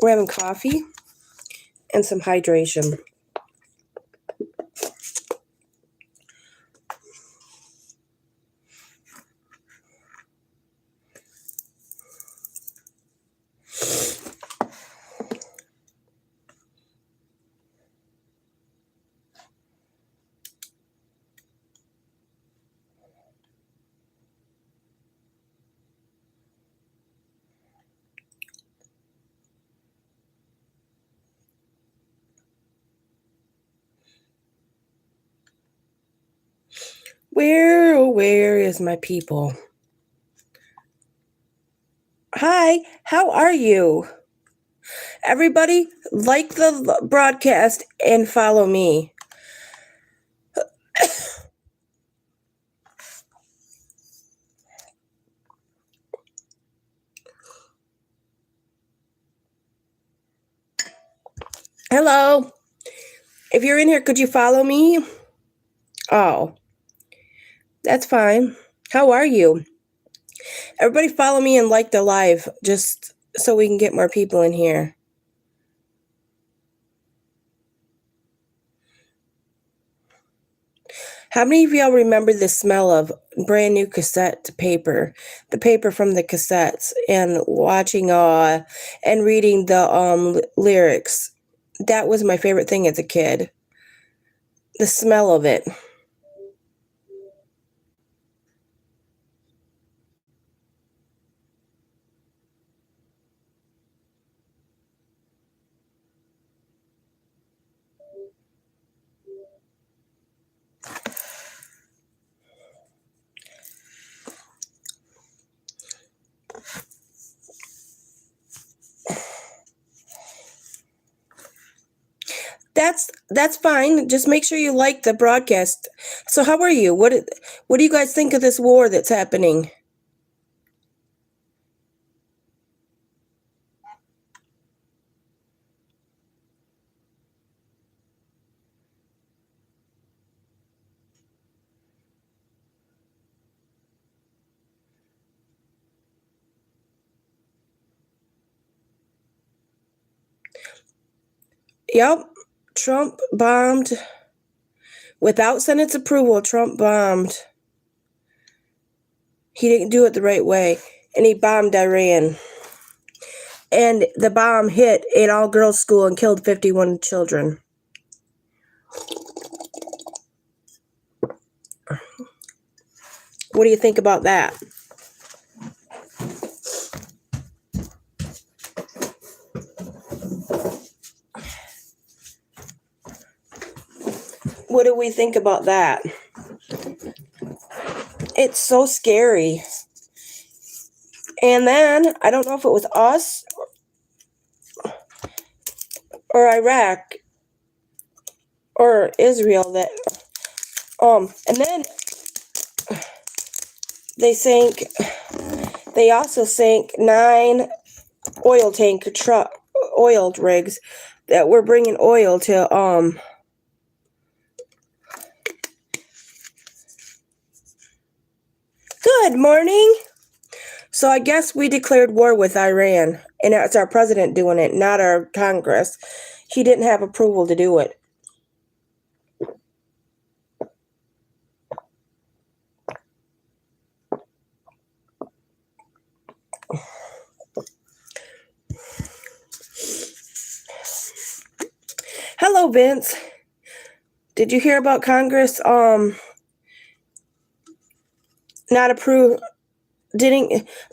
We're having coffee and some hydration. Where is my people? Hi, how are you? Everybody, like the broadcast and follow me. Hello. If you're in here, could you follow me? Oh, that's fine. How are you? Everybody follow me and like the live, just so we can get more people in here. How many of y'all remember the smell of brand new cassette paper, the paper from the cassettes, and watching and reading the lyrics? That was my favorite thing as a kid. The smell of it. That's fine. Just make sure you like the broadcast. So how are you? What do you guys think of this war that's happening? Yep. Trump bombed. Without Senate's approval, Trump bombed. He didn't do it the right way, and he bombed Iran. And the bomb hit an all-girls school and killed 51 children. What do you think about that? What do we think about that? It's so scary. And then, I don't know if it was us or Iraq or Israel that, and then they also sank 9 oil rigs that were bringing oil to, Good morning. So I guess we declared war with Iran, and it's our president doing it, not our Congress. He didn't have approval to do it. Hello, Vince. Did you hear about Congress not approve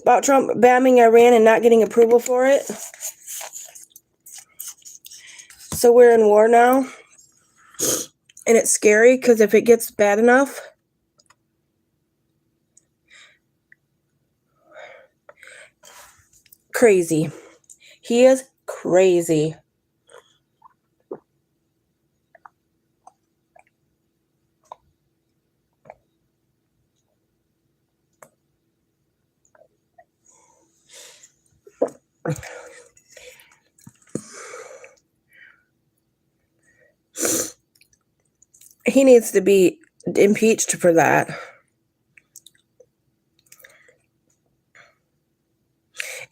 about Trump bombing Iran and not getting approval for it? So we're in war now, and it's scary because if it gets bad enough, crazy. He is crazy. He needs to be impeached for that.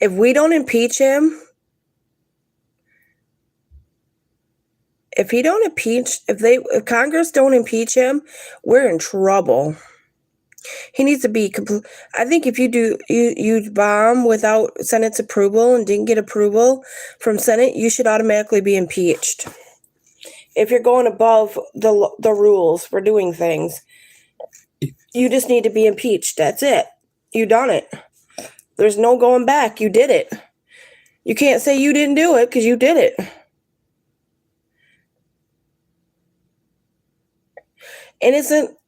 If we don't impeach him, if Congress don't impeach him, we're in trouble. He needs to be I think if you bomb without Senate's approval and didn't get approval from Senate, you should automatically be impeached. If you're going above the rules for doing things, you just need to be impeached. That's it. You done it. There's no going back. You did it. You can't say you didn't do it because you did it.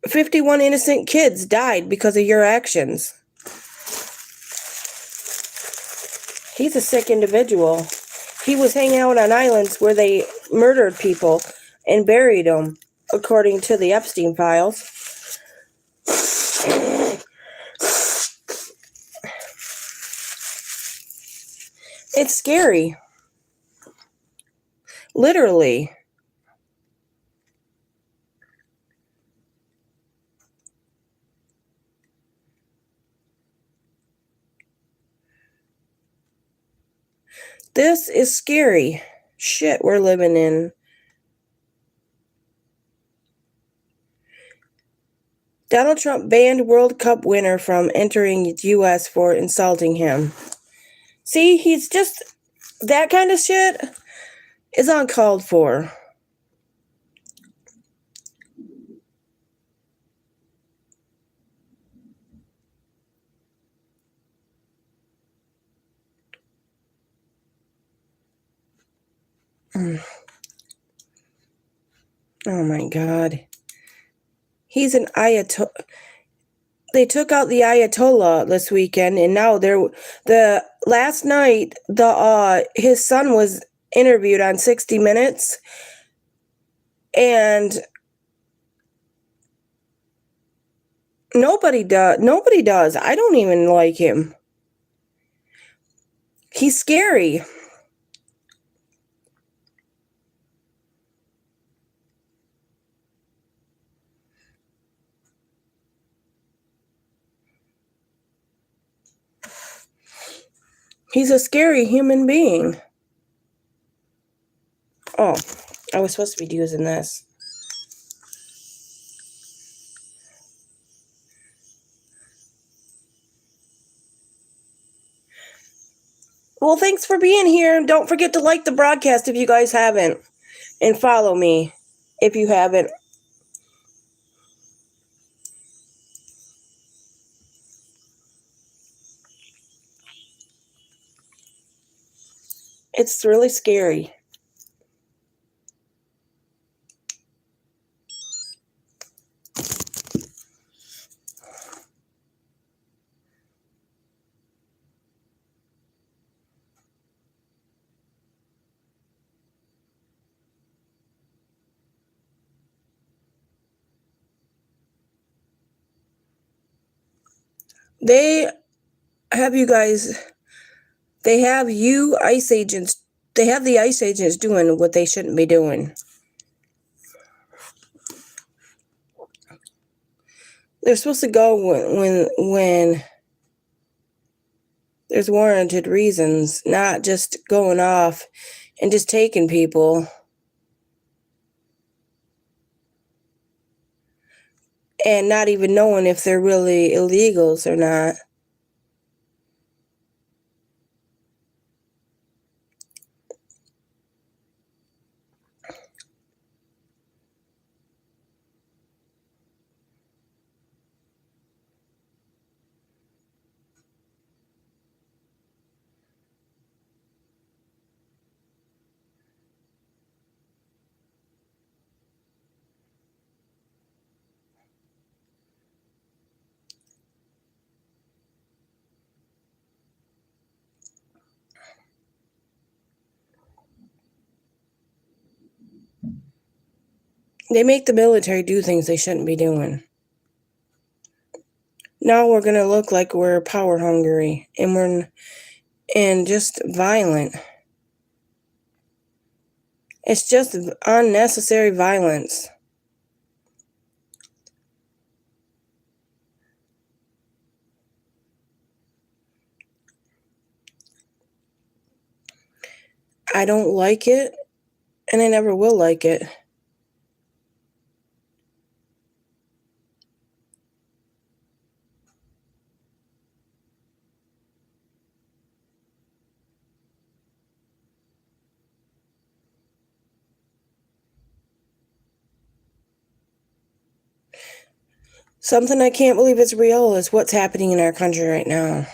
51 innocent kids died because of your actions. He's a sick individual. He was hanging out on islands where they murdered people and buried them, according to the Epstein files. It's scary. Literally. This is scary shit we're living in. Donald Trump banned World Cup winner from entering the U.S. for insulting him. See, he's just... That kind of shit is uncalled for. Oh my God. He's an Ayatollah. They took out the Ayatollah this weekend, and now last night his son was interviewed on 60 Minutes, and nobody does. I don't even like him. He's scary. He's a scary human being. Oh, I was supposed to be using this. Well, thanks for being here. Don't forget to like the broadcast if you guys haven't. And follow me if you haven't. It's really scary. They have ICE agents. They have the ICE agents doing what they shouldn't be doing. They're supposed to go when there's warranted reasons, not just going off and just taking people. And not even knowing if they're really illegals or not. They make the military do things they shouldn't be doing. Now we're going to look like we're power hungry and just violent. It's just unnecessary violence. I don't like it. And I never will like it. Something I can't believe is real is what's happening in our country right now.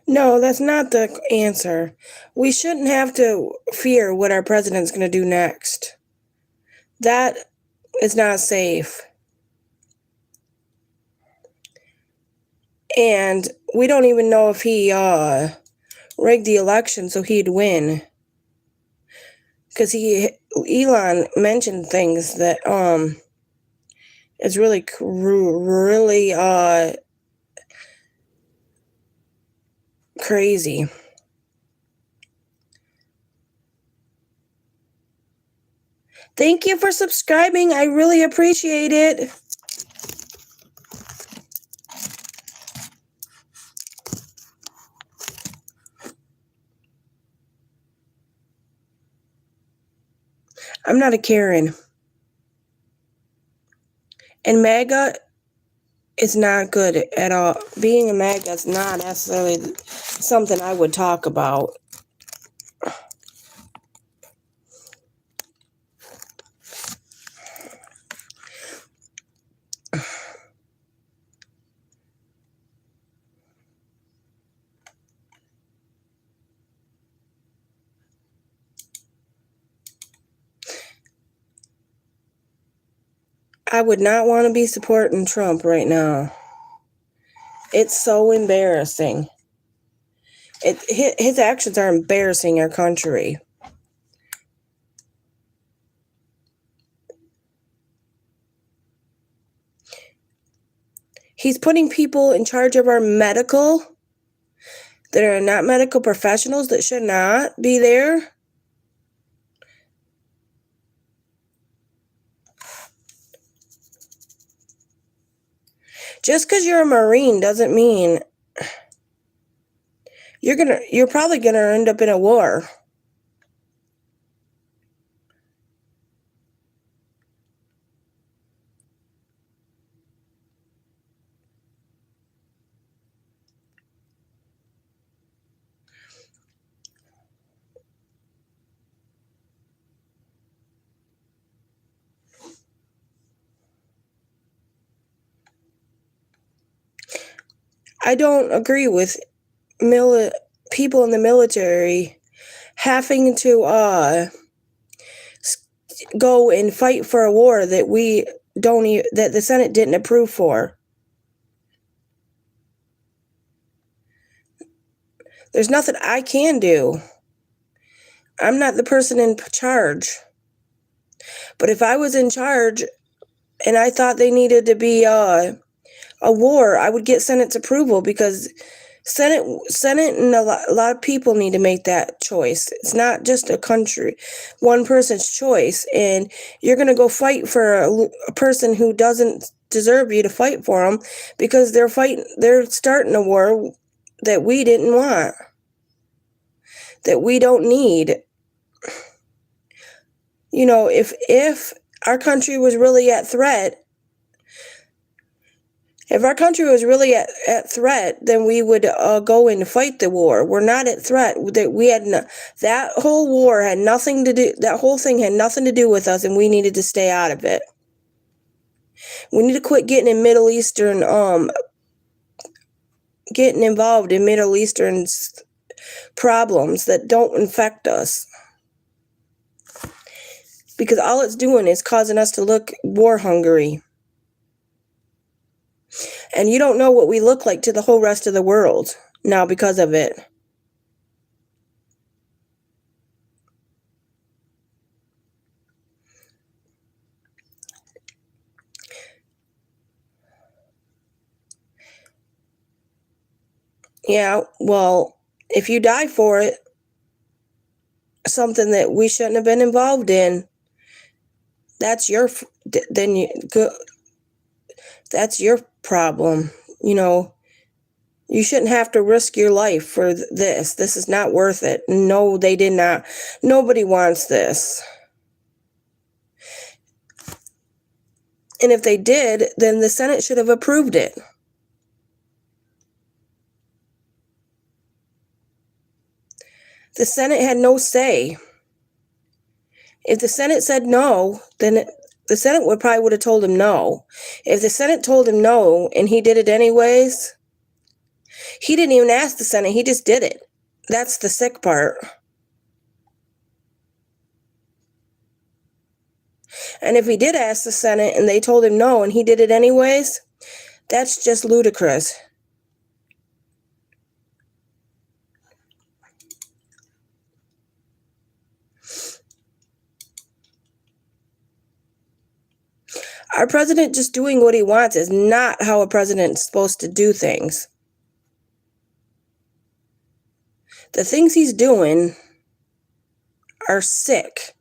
No, that's not the answer. We shouldn't have to fear what our president's going to do next. That is not safe. And we don't even know if he rigged the election so he'd win. Because Elon mentioned things that is really crazy. Thank you for subscribing. I really appreciate it. I'm not a Karen. And MAGA is not good at all. Being a MAGA is not necessarily something I would talk about. I would not want to be supporting Trump right now. It's so embarrassing. His actions are embarrassing our country. He's putting people in charge of our medical that are not medical professionals that should not be there. Just because you're a Marine doesn't mean you're probably gonna end up in a war. I don't agree with people in the military having to go and fight for a war that that the Senate didn't approve for. There's nothing I can do. I'm not the person in charge. But if I was in charge and I thought they needed to be a war, I would get Senate's approval, because Senate and a lot of people need to make that choice. It's not just one person's choice, and you're going to go fight for a person who doesn't deserve you to fight for them, because they're starting a war that we didn't want, that we don't need. You know, if our country was really at threat, then we would go in and fight the war. We're not at threat. That whole war had nothing to do. That whole thing had nothing to do with us, and we needed to stay out of it. We need to quit getting involved in Middle Eastern problems that don't infect us. because all it's doing is causing us to look war hungry. And you don't know what we look like to the whole rest of the world now because of it. Yeah, well, if you die for it, something that we shouldn't have been involved in, that's your that's your problem. You know, you shouldn't have to risk your life for this. This is not worth it. No, they did not. Nobody wants this. And if they did, then the Senate should have approved it. The Senate had no say. If the Senate said no, then the Senate would have told him no. If the Senate told him no and he did it anyways, he didn't even ask the Senate, he just did it. That's the sick part. And if he did ask the Senate and they told him no and he did it anyways, that's just ludicrous. Our president just doing what he wants is not how a president's supposed to do things. The things he's doing are sick.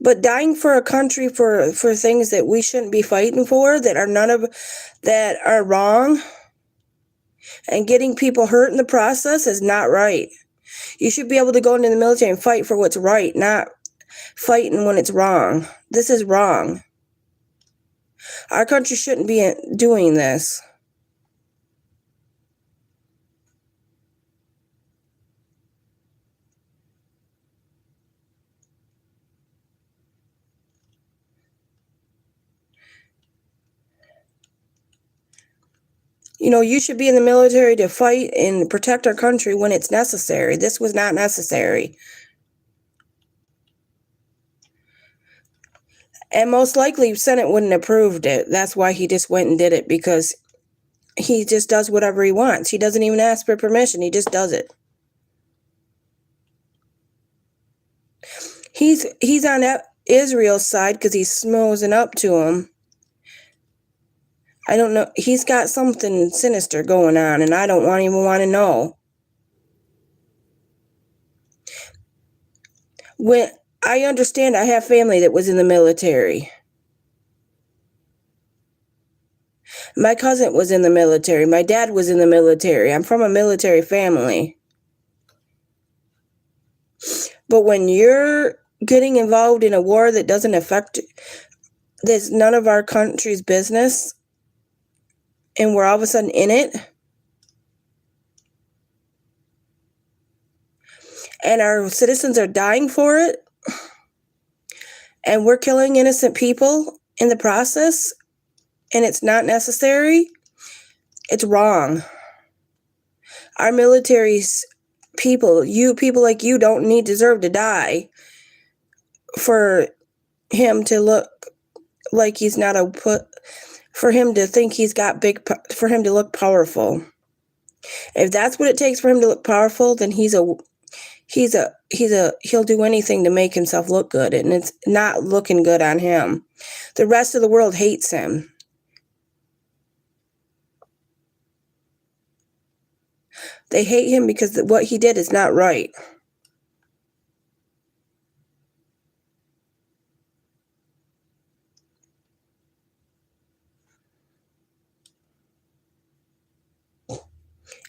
But dying for a country for things that we shouldn't be fighting for, that are wrong, and getting people hurt in the process is not right. You should be able to go into the military and fight for what's right, not fighting when it's wrong. This is wrong. Our country shouldn't be doing this. You know, you should be in the military to fight and protect our country when it's necessary. This was not necessary. And most likely, Senate wouldn't have approved it. That's why he just went and did it, because he just does whatever he wants. He doesn't even ask for permission. He just does it. He's on Israel's side because he's smoozing up to him. I don't know. He's got something sinister going on, and I don't even want to know. When I understand, I have family that was in the military. My cousin was in the military. My dad was in the military. I'm from a military family. But when you're getting involved in a war that doesn't affect, that's none of our country's business, and we're all of a sudden in it, and our citizens are dying for it, and we're killing innocent people in the process, and it's not necessary, it's wrong. Our military's people like you don't deserve to die for him to look like he's not for him to think for him to look powerful. If that's what it takes for him to look powerful, then he'll do anything to make himself look good, and it's not looking good on him. The rest of the world hates him. They hate him because what he did is not right.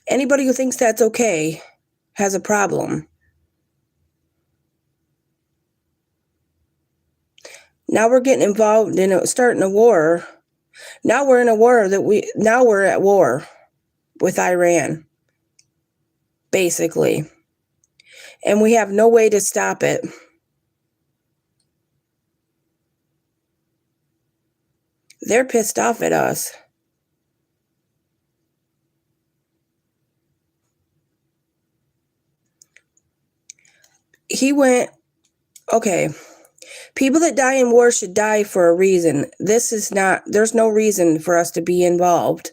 Anybody who thinks that's okay has a problem. Now we're getting involved in starting a war. Now we're in a war now we're at war with Iran, basically. And we have no way to stop it. They're pissed off at us. he went, okay, people that die in war should die for a reason. There's no reason for us to be involved.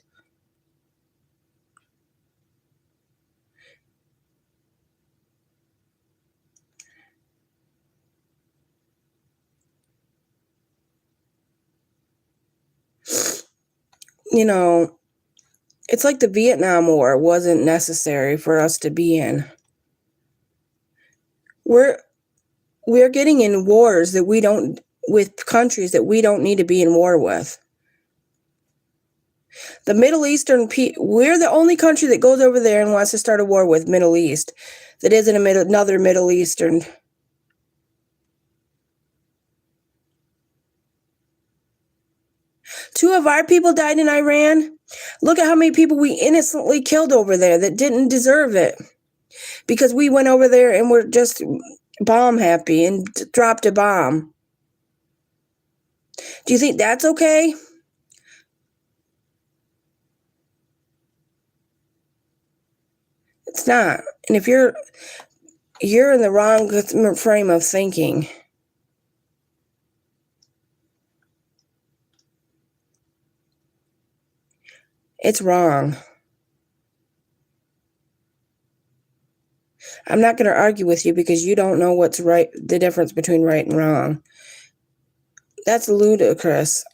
You know, it's like the Vietnam War wasn't necessary for us to be in. We're getting in wars with countries that we don't need to be in war with. The Middle Eastern we're the only country that goes over there and wants to start a war with Middle East that isn't another Middle Eastern. Two of our people died in Iran. Look at how many people we innocently killed over there that didn't deserve it. Because we went over there and were just bomb happy and dropped a bomb. Do you think that's okay? It's not. And if you're in the wrong frame of thinking. It's wrong. I'm not going to argue with you because you don't know what's right, the difference between right and wrong. That's ludicrous.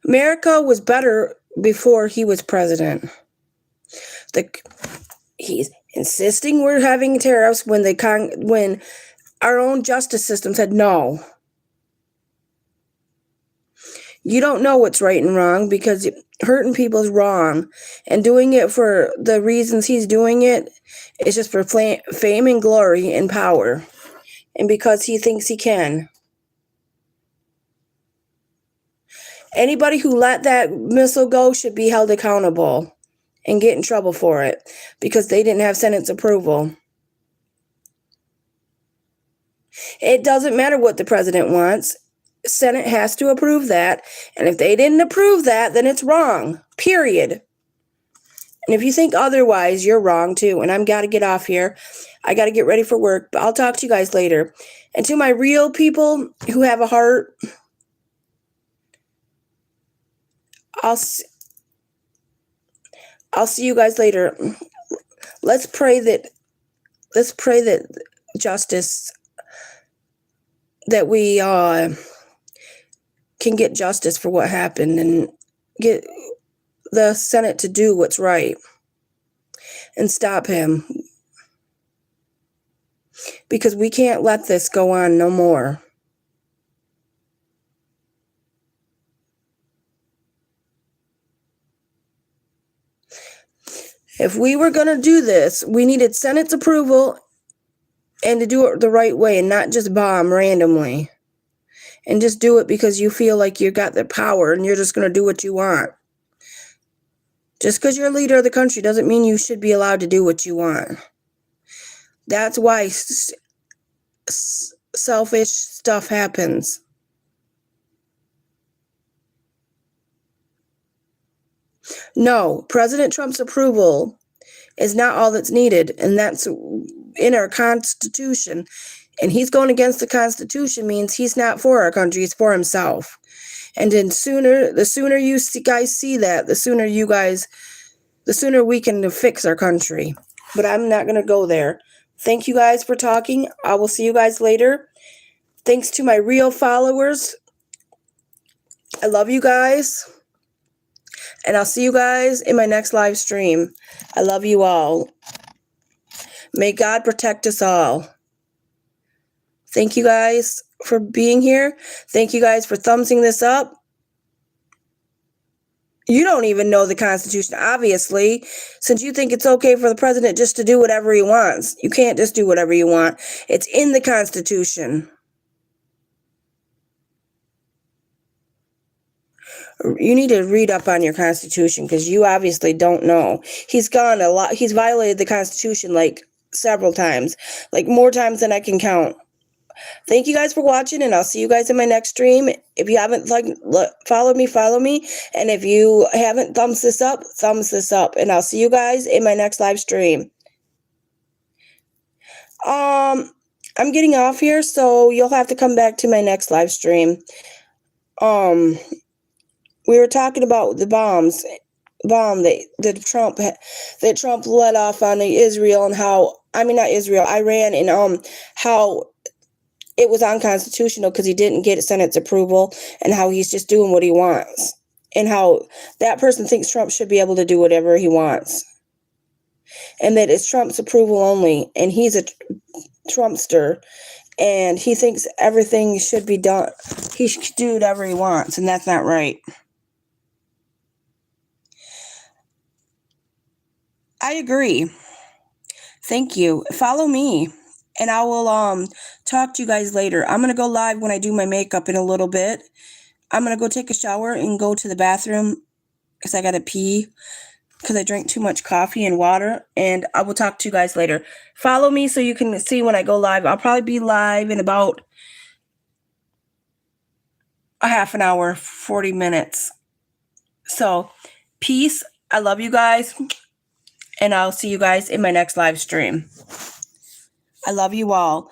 America was better before he was president. He's insisting we're having tariffs when our own justice system said no. You don't know what's right and wrong because hurting people is wrong, and doing it for the reasons he's doing it is just for fame and glory and power, and because he thinks he can. Anybody who let that missile go should be held accountable and get in trouble for it because they didn't have Senate's approval. It doesn't matter what the president wants. Senate has to approve that. And if they didn't approve that, then it's wrong. Period. And if you think otherwise, you're wrong too. And I've got to get off here. I got to get ready for work. But I'll talk to you guys later. And to my real people who have a heart, I'll see you guys later. Let's pray that justice, that we can get justice for what happened and get the Senate to do what's right and stop him. Because we can't let this go on no more. If we were going to do this, we needed Senate's approval and to do it the right way and not just bomb randomly. And just do it because you feel like you got the power and you're just going to do what you want. Just because you're a leader of the country doesn't mean you should be allowed to do what you want. That's why selfish stuff happens. No, President Trump's approval is not all that's needed, and that's in our Constitution. And he's going against the Constitution means he's not for our country, he's for himself. And then the sooner you guys see that, the sooner we can fix our country. But I'm not going to go there. Thank you guys for talking. I will see you guys later. Thanks to my real followers. I love you guys. And I'll see you guys in my next live stream. I love you all. May God protect us all. Thank you guys for being here. Thank you guys for thumbsing this up. You don't even know the Constitution, obviously, since you think it's okay for the president just to do whatever he wants. You can't just do whatever you want. It's in the Constitution. You need to read up on your Constitution because you obviously don't know. He's gone a lot. He's violated the Constitution like several times, like more times than I can count. Thank you guys for watching, and I'll see you guys in my next stream. If you haven't followed me, follow me. And if you haven't thumbs this up, and I'll see you guys in my next live stream. I'm getting off here, so you'll have to come back to my next live stream. We were talking about the bomb that Trump let off on Israel, and how, I mean, not Israel, Iran, and how it was unconstitutional because he didn't get Senate's approval, and how he's just doing what he wants, and how that person thinks Trump should be able to do whatever he wants, and that it's Trump's approval only, and he's a Trumpster, and he thinks everything should be done. He should do whatever he wants, and that's not right. I agree. Thank you. Follow me, and I will talk to you guys later. I'm going to go live when I do my makeup in a little bit. I'm going to go take a shower and go to the bathroom because I got to pee because I drank too much coffee and water, and I will talk to you guys later. Follow me so you can see when I go live. I'll probably be live in about a half an hour, 40 minutes. So, peace. I love you guys, and I'll see you guys in my next live stream. I love you all.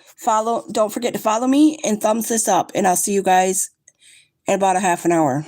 Don't forget to follow me and thumbs this up, and I'll see you guys in about a half an hour.